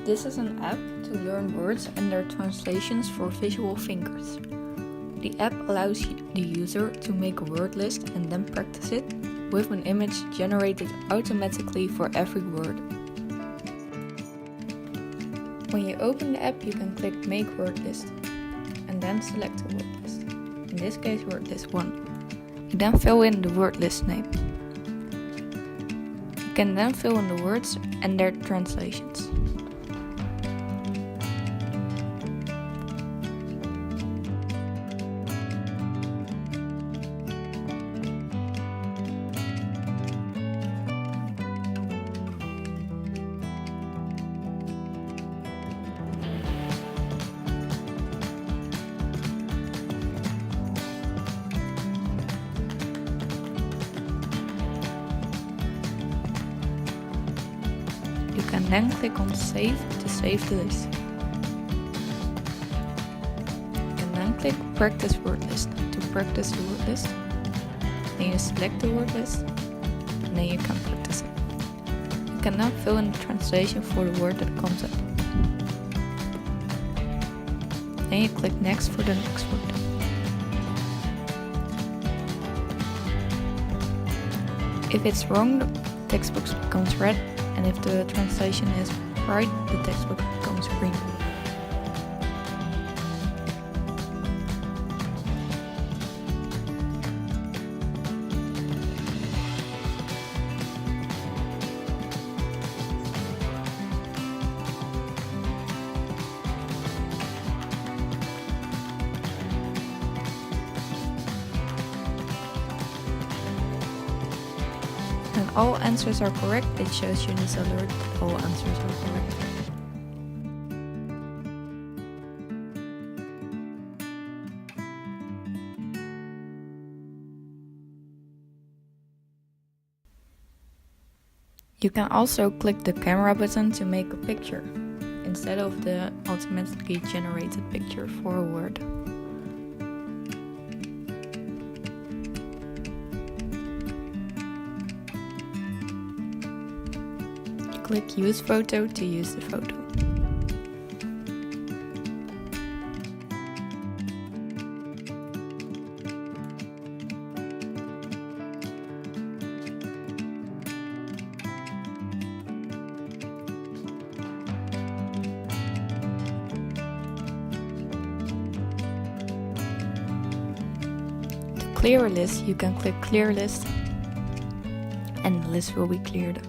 This is an app to learn words and their translations for visual thinkers. The app allows the user to make a word list and then practice it with an image generated automatically for every word. When you open the app, you can click Make Word List and then select a word list. In this case, word list 1. You then fill in the word list name. You can then fill in the words and their translations. You can then click on Save to save the list. You can then click Practice Word List to practice the word list. Then you select the word list and then you can practice it. You can now fill in the translation for the word that comes up. Then you click Next for the next word. If it's wrong, the text box becomes red. And if the translation is right, the text box becomes green. When all answers are correct, it shows you this alert that all answers are correct. You can also click the camera button to make a picture, instead of the automatically generated picture for a word. Click Use Photo to use the photo. To clear a list, you can click Clear List and the list will be cleared.